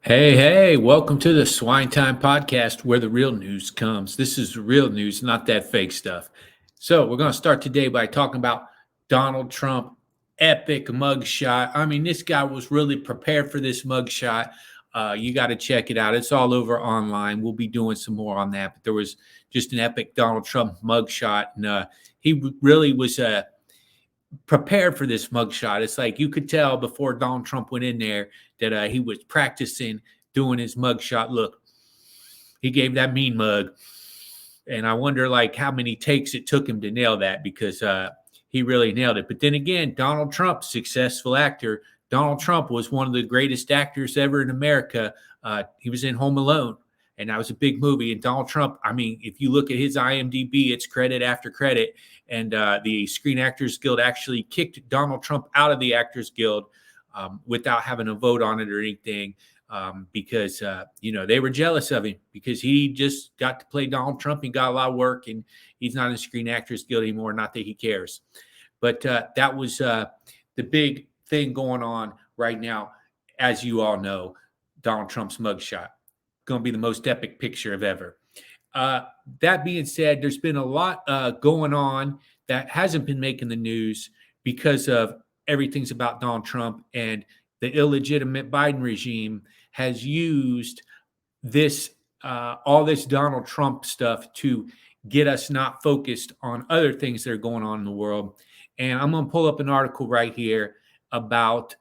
Hey, welcome to the Swine Time podcast where the real news comes. This is real news, not that fake stuff. So, we're going to start today by talking about Donald Trump epic mugshot. I mean, this guy was really prepared for this mugshot. You got to check it out. It's all over online. We'll be doing some more on that. But there was just an epic Donald Trump mugshot, and he really was prepared for this mugshot. It's like you could tell before Donald Trump went in there that he was practicing doing his mugshot look. He gave that mean mug, and I wonder like how many takes it took him to nail that because he really nailed it. But then again, Donald Trump, successful actor. Donald Trump was one of the greatest actors ever in America. He was in Home Alone, and that was a big movie. And Donald Trump, I mean, if you look at his IMDb, it's credit after credit. And the Screen Actors Guild actually kicked Donald Trump out of the Actors Guild without having a vote on it or anything because, they were jealous of him because he just got to play Donald Trump and got a lot of work, and he's not in the Screen Actors Guild anymore. Not that he cares. But that was the big thing going on right now. As you all know, Donald Trump's mugshot. Going to be the most epic picture of ever. That being said, there's been a lot going on that hasn't been making the news because of everything's about Donald Trump, and the illegitimate Biden regime has used this all this Donald Trump stuff to get us not focused on other things that are going on in the world. And I'm going to pull up an article right here about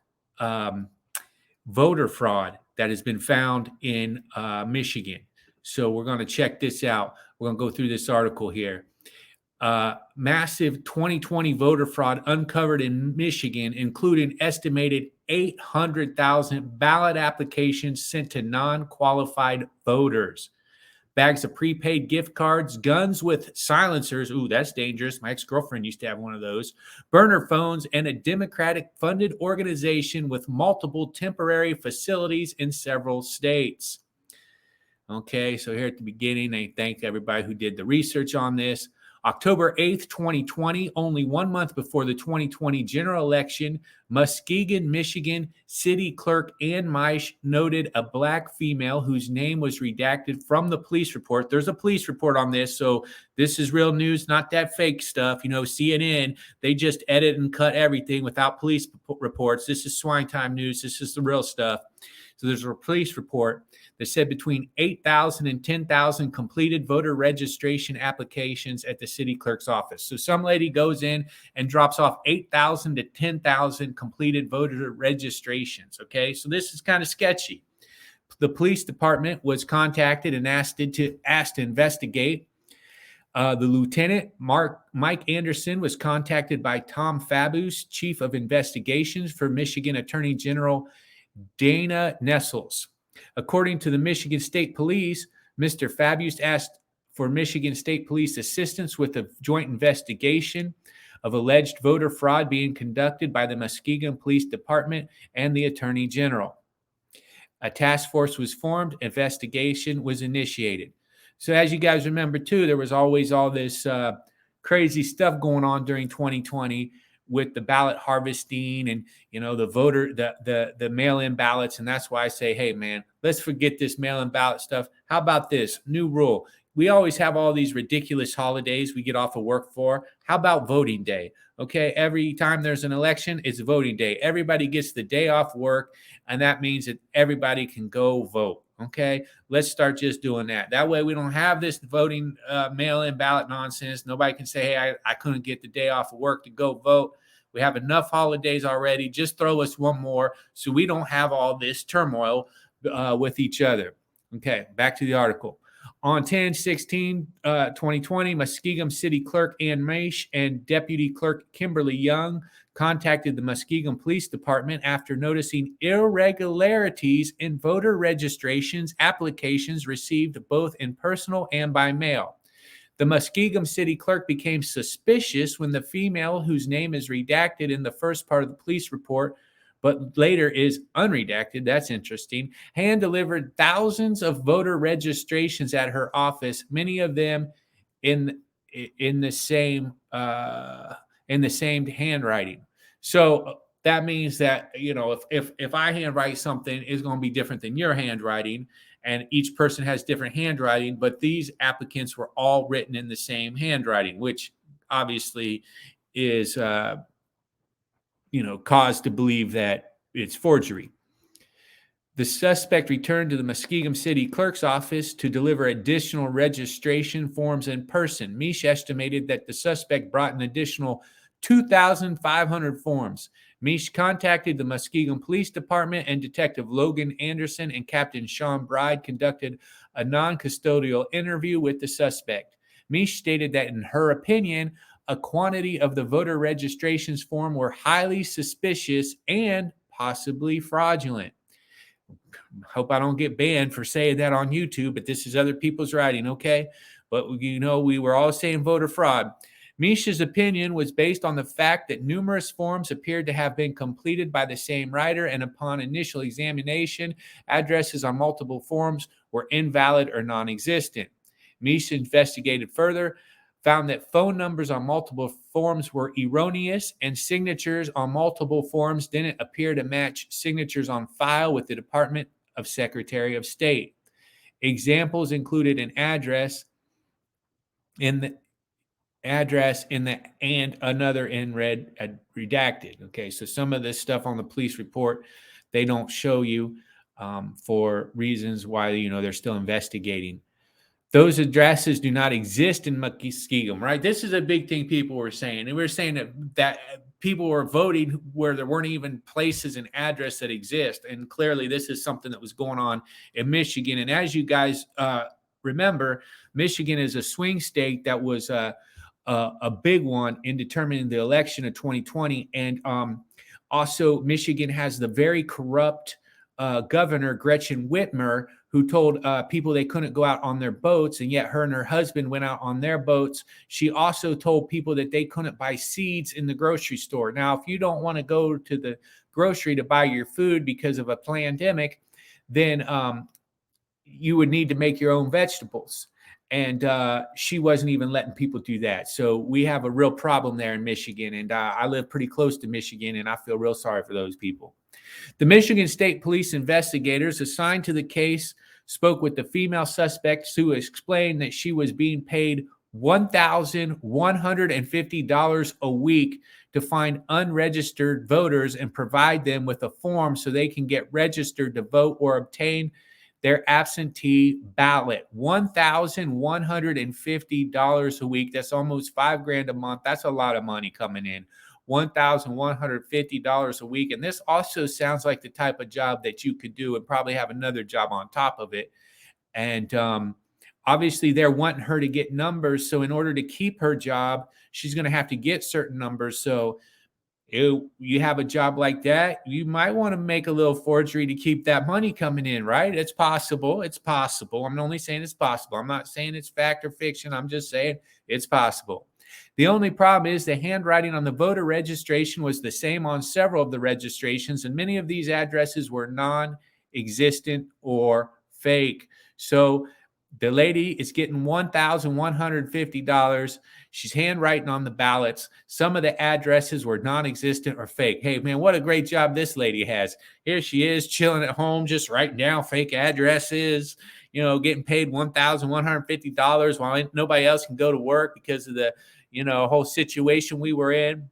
voter fraud that has been found in Michigan. So we're going to check this out. We're going to go through this article here. Massive 2020 voter fraud uncovered in Michigan, including estimated 800,000 ballot applications sent to non-qualified voters. Bags of prepaid gift cards, guns with silencers. Ooh, that's dangerous. My ex-girlfriend used to have one of those. Burner phones, and a Democratic-funded organization with multiple temporary facilities in several states. Okay, so here at the beginning, they thank everybody who did the research on this. October 8th, 2020, only 1 month before the 2020 general election, Muskegon, Michigan City Clerk Ann Maisch noted a Black female whose name was redacted from the police report. There's a police report on this, so this is real news, not that fake stuff. CNN, they just edit and cut everything without police reports. This is Swine Time News. This is the real stuff. So there's a police report that said between 8,000 and 10,000 completed voter registration applications at the city clerk's office. So some lady goes in and drops off 8,000 to 10,000 completed voter registrations. Okay, so this is kind of sketchy. The police department was contacted and asked to investigate. The lieutenant, Mike Anderson, was contacted by Tom Fabius, chief of investigations for Michigan Attorney General Dana Nessels. According to the Michigan State Police, Mr. Fabius asked for Michigan State Police assistance with a joint investigation of alleged voter fraud being conducted by the Muskegon Police Department and the Attorney General. A task force was formed, investigation was initiated. So as you guys remember too, there was always all this crazy stuff going on during 2020 with the ballot harvesting and the voter the mail-in ballots. And that's why I say, hey man, let's forget this mail-in ballot stuff. How about this new rule? We always have all these ridiculous holidays we get off of work for. How about voting day? Okay, every time there's an election, it's voting day. Everybody gets the day off work, and that means that everybody can go vote. Okay, let's start just doing that. That way we don't have this voting mail-in ballot nonsense. Nobody can say, hey, I couldn't get the day off of work to go vote. We have enough holidays already. Just throw us one more so we don't have all this turmoil with each other. Okay, back to the article. On 10/16/2020, Muskegon City Clerk Ann Maisch and Deputy Clerk Kimberly Young contacted the Muskegon Police Department after noticing irregularities in voter registrations applications received both in personal and by mail. The Muskegon City Clerk became suspicious when the female, whose name is redacted in the first part of the police report, but later is unredacted, that's interesting, hand-delivered thousands of voter registrations at her office, many of them in the same handwriting. So that means that, if I handwrite something, it's going to be different than your handwriting, and each person has different handwriting, but these applicants were all written in the same handwriting, which obviously is cause to believe that it's forgery. The suspect returned to the Muskingum City Clerk's office to deliver additional registration forms in person. Misch estimated that the suspect brought an additional 2,500 forms. Misch contacted the Muskingum Police Department, and Detective Logan Anderson and Captain Sean Bride conducted a non-custodial interview with the suspect. Misch stated that, in her opinion, a quantity of the voter registrations form were highly suspicious and possibly fraudulent. Hope I don't get banned for saying that on YouTube, but this is other people's writing, okay? But, we were all saying voter fraud. Misch's opinion was based on the fact that numerous forms appeared to have been completed by the same writer, and upon initial examination, addresses on multiple forms were invalid or non-existent. Misch investigated further, found that phone numbers on multiple forms were erroneous, and signatures on multiple forms didn't appear to match signatures on file with the Department of Secretary of State. Examples included an address and another in red, redacted. Okay, so some of this stuff on the police report, they don't show you for reasons why they're still investigating. Those addresses do not exist in Muskingum, right? This is a big thing people were saying. And we were saying that people were voting where there weren't even places and address that exist. And clearly this is something that was going on in Michigan. And as you guys remember, Michigan is a swing state that was a big one in determining the election of 2020. And also Michigan has the very corrupt governor, Gretchen Whitmer, who told people they couldn't go out on their boats, and yet her and her husband went out on their boats. She also told people that they couldn't buy seeds in the grocery store. Now, if you don't want to go to the grocery to buy your food because of a pandemic, then you would need to make your own vegetables. And she wasn't even letting people do that. So we have a real problem there in Michigan. And I live pretty close to Michigan, and I feel real sorry for those people. The Michigan State Police investigators assigned to the case spoke with the female suspect, who explained that she was being paid $1,150 a week to find unregistered voters and provide them with a form so they can get registered to vote or obtain their absentee ballot. $1,150 a week. That's almost $5,000 a month. That's a lot of money coming in. $1,150 a week. And this also sounds like the type of job that you could do and probably have another job on top of it. And obviously they're wanting her to get numbers. So in order to keep her job, she's going to have to get certain numbers. So you have a job like that, you might want to make a little forgery to keep that money coming in, right? It's possible. It's possible. I'm only saying it's possible. I'm not saying it's fact or fiction. I'm just saying it's possible. The only problem is the handwriting on the voter registration was the same on several of the registrations, and many of these addresses were non-existent or fake. So the lady is getting $1,150. She's handwriting on the ballots. Some of the addresses were non-existent or fake. Hey, man, what a great job this lady has. Here she is chilling at home, just writing down fake addresses, getting paid $1,150 while nobody else can go to work because of the whole situation we were in.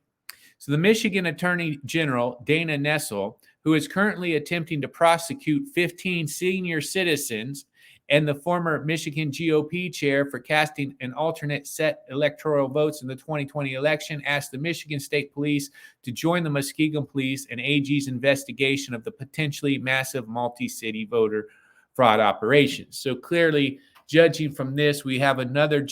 So the Michigan Attorney General, Dana Nessel, who is currently attempting to prosecute 15 senior citizens and the former Michigan GOP chair for casting an alternate set electoral votes in the 2020 election, asked the Michigan State Police to join the Muskingum Police and AG's investigation of the potentially massive multi-city voter fraud operations. So clearly, judging from this, we have another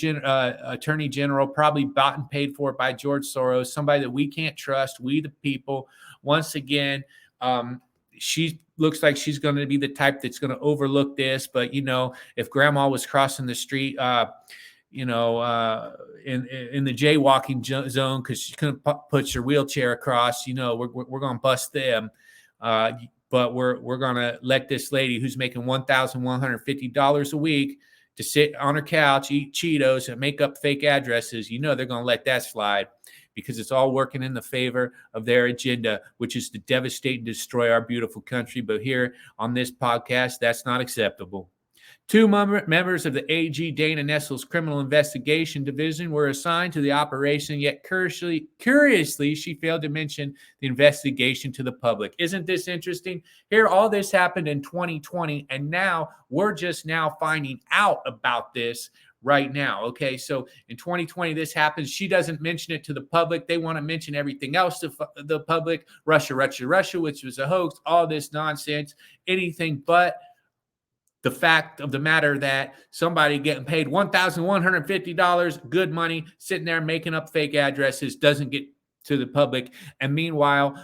attorney general, probably bought and paid for by George Soros, somebody that we can't trust, we the people. Once again, she looks like she's going to be the type that's going to overlook this. But, if grandma was crossing the street, in the jaywalking zone because she couldn't put your wheelchair across, we're going to bust them. But we're going to let this lady who's making $1,150 a week to sit on her couch, eat Cheetos, and make up fake addresses, you know they're going to let that slide because it's all working in the favor of their agenda, which is to devastate and destroy our beautiful country. But here on this podcast, that's not acceptable. Two members of the AG Dana Nessel's Criminal Investigation Division were assigned to the operation, yet curiously, she failed to mention the investigation to the public. Isn't this interesting? Here, all this happened in 2020, and now we're just now finding out about this right now. Okay, so in 2020, this happens. She doesn't mention it to the public. They want to mention everything else to the public. Russia, which was a hoax, all this nonsense, anything but the fact of the matter that somebody getting paid $1,150, good money, sitting there making up fake addresses, doesn't get to the public. And meanwhile,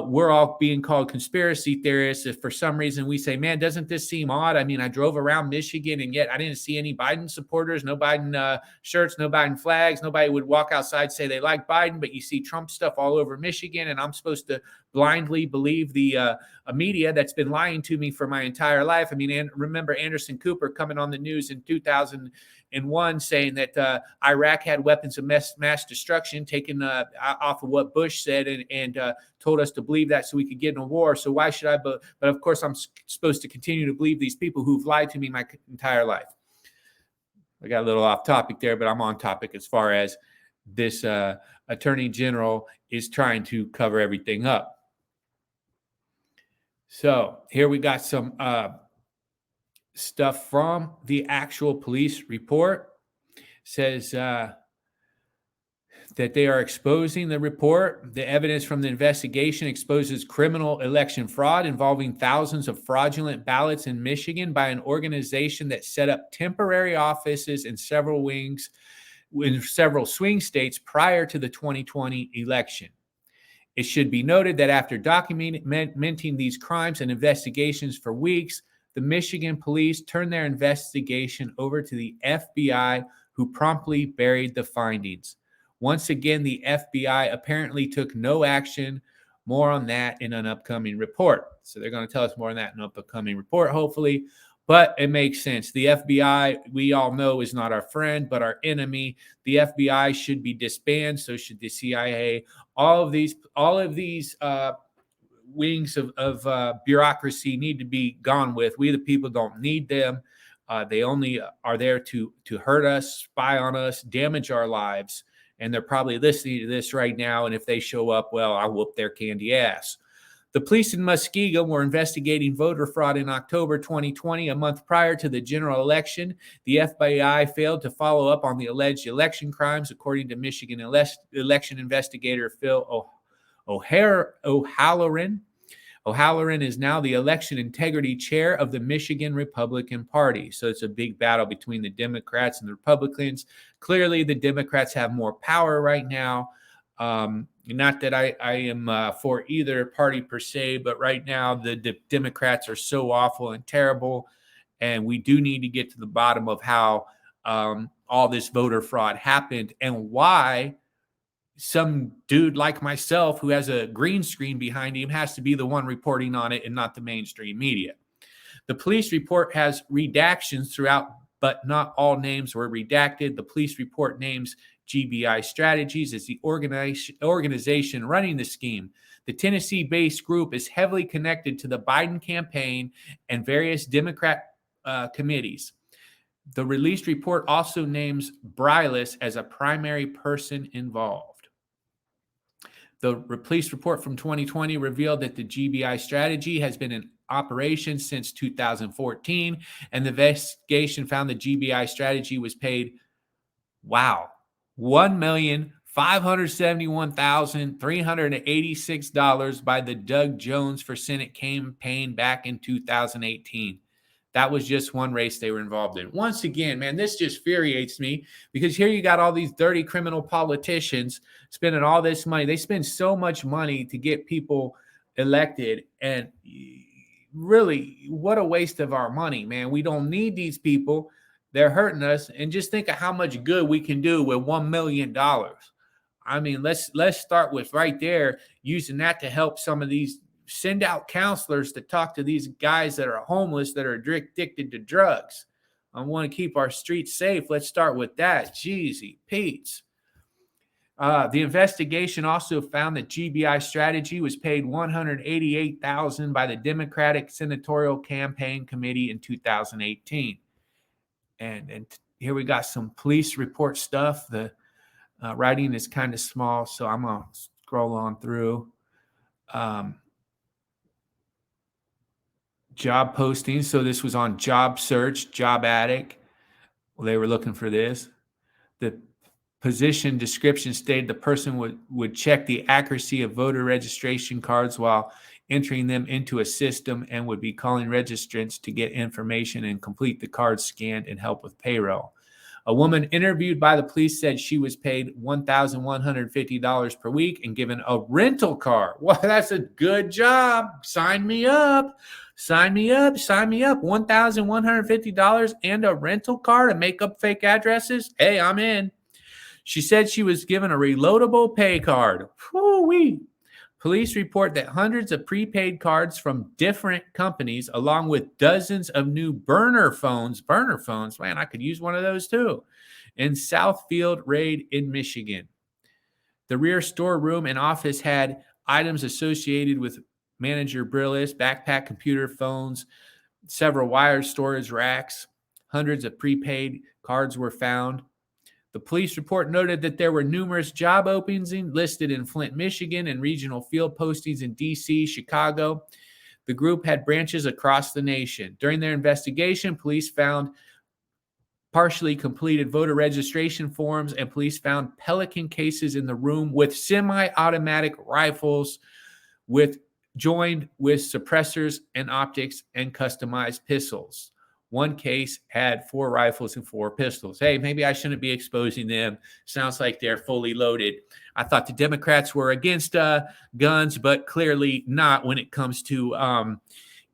we're all being called conspiracy theorists. If for some reason we say, man, doesn't this seem odd? I mean, I drove around Michigan and yet I didn't see any Biden supporters, no Biden shirts, no Biden flags. Nobody would walk outside, say they like Biden, but you see Trump stuff all over Michigan. And I'm supposed to blindly believe the media that's been lying to me for my entire life. I mean, remember Anderson Cooper coming on the news in 2001 saying that Iraq had weapons of mass destruction taken off of what Bush said and told us to believe that so we could get in a war. So why should I? But of course, I'm supposed to continue to believe these people who've lied to me my entire life. I got a little off topic there, but I'm on topic as far as this attorney general is trying to cover everything up. So here we got some stuff from the actual police report. It says that they are exposing the report. The evidence from the investigation exposes criminal election fraud involving thousands of fraudulent ballots in Michigan by an organization that set up temporary offices in several swing states prior to the 2020 election. It should be noted that after documenting these crimes and investigations for weeks, the Michigan police turned their investigation over to the FBI, who promptly buried the findings. Once again, the FBI apparently took no action. More on that in an upcoming report. So they're going to tell us more on that in an upcoming report, hopefully. But it makes sense. The FBI, we all know, is not our friend, but our enemy. The FBI should be disbanded. So should the CIA. All of these wings of bureaucracy need to be gone with. We, the people, don't need them. They only are there to hurt us, spy on us, damage our lives. And they're probably listening to this right now. And if they show up, well, I'll whoop their candy ass. The police in Muskegon were investigating voter fraud in October 2020, a month prior to the general election. The FBI failed to follow up on the alleged election crimes, according to Michigan election investigator Phil O'Halloran. O'Halloran is now the election integrity chair of the Michigan Republican Party. So it's a big battle between the Democrats and the Republicans. Clearly, the Democrats have more power right now. Not that I am for either party per se, but right now the Democrats are so awful and terrible. And we do need to get to the bottom of how all this voter fraud happened and why some dude like myself who has a green screen behind him has to be the one reporting on it and not the mainstream media. The police report has redactions throughout, but not all names were redacted. The police report names GBI Strategies as the organization running the scheme. The Tennessee-based group is heavily connected to the Biden campaign and various Democrat committees. The released report also names Brylis as a primary person involved. The police report from 2020 revealed that the GBI strategy has been in operation since 2014, and the investigation found the GBI strategy was paid, $1,571,386 by the Doug Jones for Senate campaign back in 2018. That was just one race they were involved in. Once again, man, this just infuriates me because here you got all these dirty criminal politicians spending all this money. They spend so much money to get people elected. And really, what a waste of our money, man. We don't need these people. They're hurting us. And just think of how much good we can do with $1 million. I mean, let's start with right there, using that to help some of these. Send out counselors to talk to these guys that are homeless, that are addicted to drugs. I want to keep our streets safe. Let's start with that. Jeezy Pete's. The investigation also found that GBI Strategy was paid $188,000 by the Democratic Senatorial Campaign Committee in 2018. And here we got some police report stuff. The writing is kind of small, so I'm going to scroll on through. Job postings. So this was on Job Search, Job Addict. Well, they were looking for this. The position description stated the person would check the accuracy of voter registration cards while entering them into a system and would be calling registrants to get information and complete the cards scanned and help with payroll. A woman interviewed by the police said she was paid $1,150 per week and given a rental car. Well, that's a good job. Sign me up. Sign me up. Sign me up. $1,150 and a rental car to make up fake addresses. Hey, I'm in. She said she was given a reloadable pay card. Whoo-wee. Police report that hundreds of prepaid cards from different companies, along with dozens of new burner phones, man, I could use one of those too, in Southfield raid in Michigan. The rear storeroom and office had items associated with manager Brillis, backpack, computer, phones, several wired storage racks. Hundreds of prepaid cards were found. The police report noted that there were numerous job openings listed in Flint, Michigan, and regional field postings in D.C., Chicago. The group had branches across the nation. During their investigation, police found partially completed voter registration forms, and police found Pelican cases in the room with semi-automatic rifles joined with suppressors and optics and customized pistols. One case had 4 rifles and 4 pistols. Hey, maybe I shouldn't be exposing them. Sounds like they're fully loaded. I thought the Democrats were against guns, but clearly not when it comes to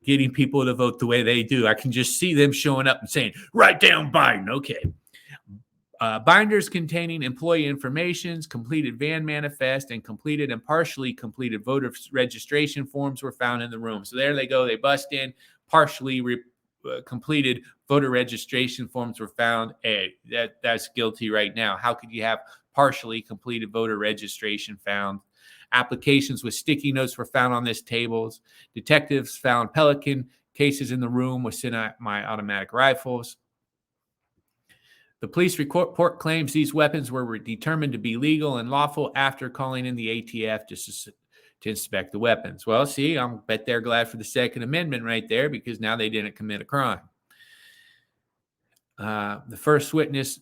getting people to vote the way they do. I can just see them showing up and saying, write down Biden. Okay. Binders containing employee informations, completed van manifest, and completed and partially completed voter registration forms were found in the room. So there they go. They bust in, partially completed voter registration forms were found. Hey, that's guilty right now. How could you have partially completed voter registration found? Applications with sticky notes were found on this tables. Detectives found Pelican cases in the room with semi-automatic rifles. The police report claims these weapons were determined to be legal and lawful after calling in the ATF to inspect the weapons. Well, see, I bet they're glad for the Second Amendment right there, because now they didn't commit a crime. The first witness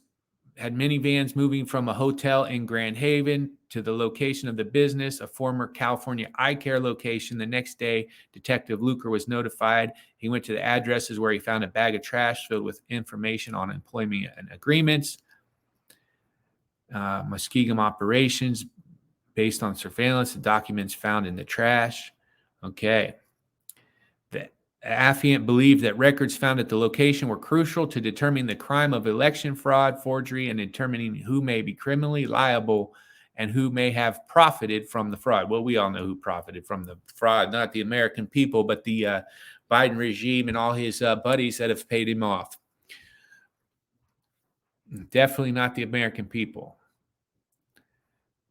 had minivans moving from a hotel in Grand Haven to the location of the business, a former California eye care location. The next day, Detective Luker was notified. He went to the addresses where he found a bag of trash filled with information on employment and agreements. Muskegum operations based on surveillance, the documents found in the trash. Okay. The affiant believed that records found at the location were crucial to determining the crime of election fraud, forgery, and determining who may be criminally liable and who may have profited from the fraud. Well, we all know who profited from the fraud, not the American people, but the Biden regime and all his buddies that have paid him off. Definitely not the American people.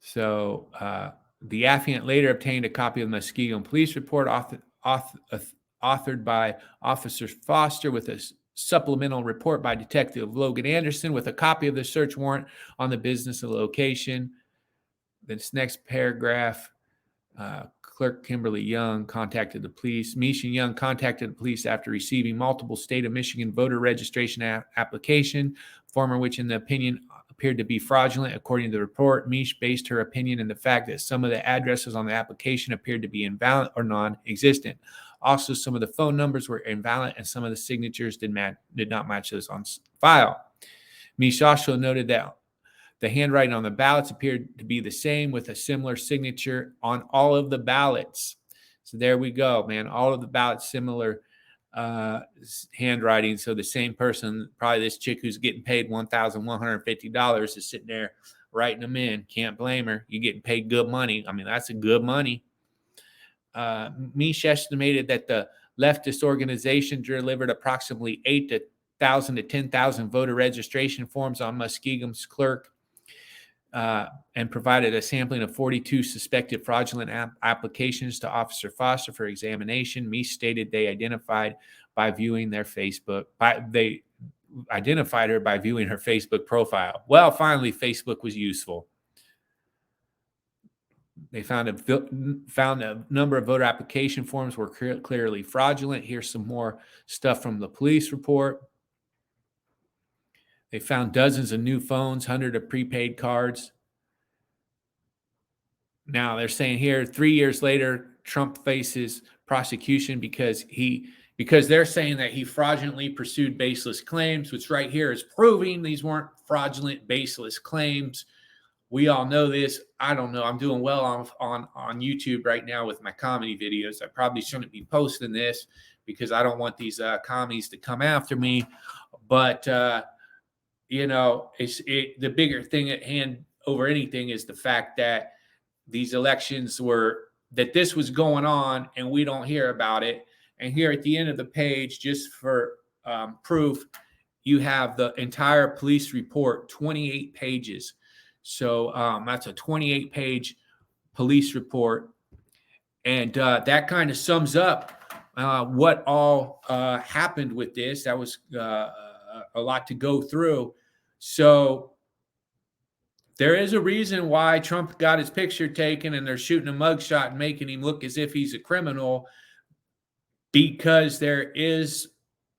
So the affiant later obtained a copy of the Muskegon police report authored by Officer Foster with a supplemental report by Detective Logan Anderson with a copy of the search warrant on the business and location. This next paragraph, Clerk Kimberly Young contacted the police. Misha Young contacted the police after receiving multiple state of Michigan voter registration application, former which in the opinion appeared to be fraudulent. According to the report, Mish based her opinion in the fact that some of the addresses on the application appeared to be invalid or non-existent. Also, some of the phone numbers were invalid and some of the signatures did not match those on file. Mish also noted that the handwriting on the ballots appeared to be the same with a similar signature on all of the ballots. So there we go, man. All of the ballots, similar handwriting. So the same person, probably this chick who's getting paid $1,150 is sitting there writing them in. Can't blame her. You're getting paid good money. I mean, that's a good money. Mish estimated that the leftist organization delivered approximately 8 to 8,000 to 10,000 voter registration forms on Muskegon's clerk, and provided a sampling of 42 suspected fraudulent applications to Officer Foster for examination. Meese stated they identified by viewing their Facebook. They identified her by viewing her Facebook profile. Well, finally, Facebook was useful. They found a number of voter application forms were clearly fraudulent. Here's some more stuff from the police report. They found dozens of new phones, hundreds of prepaid cards. Now they're saying here, 3 years later, Trump faces prosecution because they're saying that he fraudulently pursued baseless claims, which right here is proving these weren't fraudulent, baseless claims. We all know this. I don't know. I'm doing well on YouTube right now with my comedy videos. I probably shouldn't be posting this because I don't want these commies to come after me. But the bigger thing at hand over anything is the fact that these elections this was going on and we don't hear about it. And here at the end of the page, just for proof, you have the entire police report, 28 pages. So that's a 28-page police report. And that kind of sums up what all happened with this. That was a lot to go through. So there is a reason why Trump got his picture taken and they're shooting a mugshot and making him look as if he's a criminal, because there is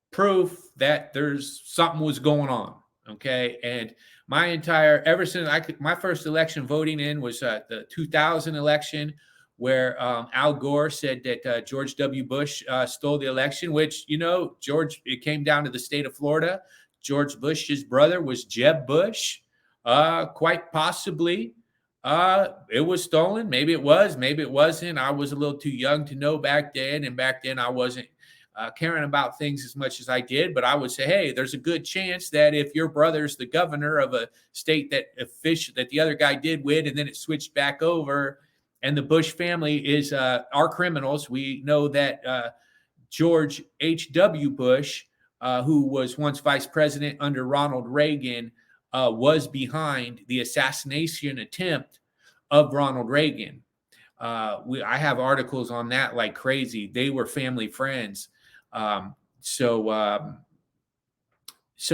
proof that there's something was going on. Okay. And ever since my first election voting in was the 2000 election, where Al Gore said that George W. Bush stole the election, which, it came down to the state of Florida. George Bush's brother was Jeb Bush. Quite possibly it was stolen. Maybe it was, maybe it wasn't. I was a little too young to know back then. And back then I wasn't caring about things as much as I did. But I would say, hey, there's a good chance that if your brother's the governor of a state that the other guy did win, and then it switched back over, and the Bush family are criminals. We know that George H.W. Bush, who was once vice president under Ronald Reagan, was behind the assassination attempt of Ronald Reagan. I have articles on that like crazy. They were family friends. So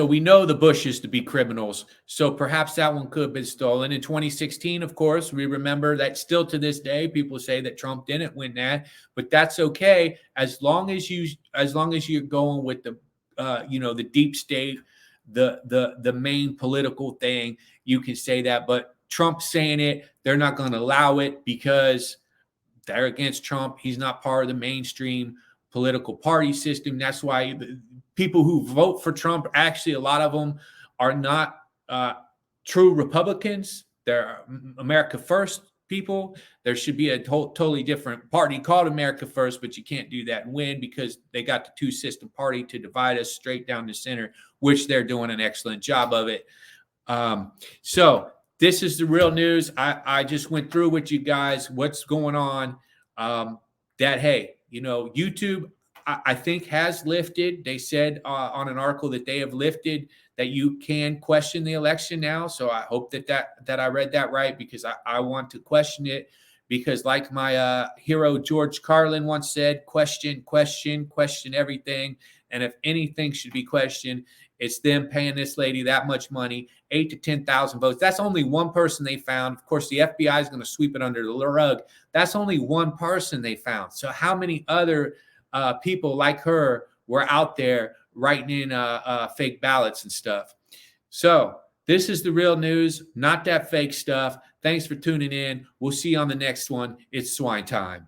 we know the Bushes to be criminals. So perhaps that one could have been stolen. In 2016, of course, we remember that still to this day, people say that Trump didn't win that, but that's okay as long as you're going with the deep state, the main political thing. You can say that, but Trump's saying it. They're not going to allow it because they're against Trump. He's not part of the mainstream political party system. That's why people who vote for Trump, actually, a lot of them are not true Republicans. They're America First people. There should be a totally different party called America First, but you can't do that and win because they got the two-system party to divide us straight down the center, which they're doing an excellent job of it. So this is the real news. I just went through with you guys what's going on. YouTube, I think, has lifted. They said on an article that they have lifted that you can question the election now. So I hope that I read that right, because I want to question it, because like my hero George Carlin once said, question everything. And if anything should be questioned, it's them paying this lady that much money, 8,000 to 10,000 votes. That's only one person they found. Of course, the FBI is going to sweep it under the rug. That's only one person they found. So how many other people like her were out there writing in fake ballots and stuff? So this is the real news, not that fake stuff. Thanks for tuning in. We'll see you on the next one. It's swine time.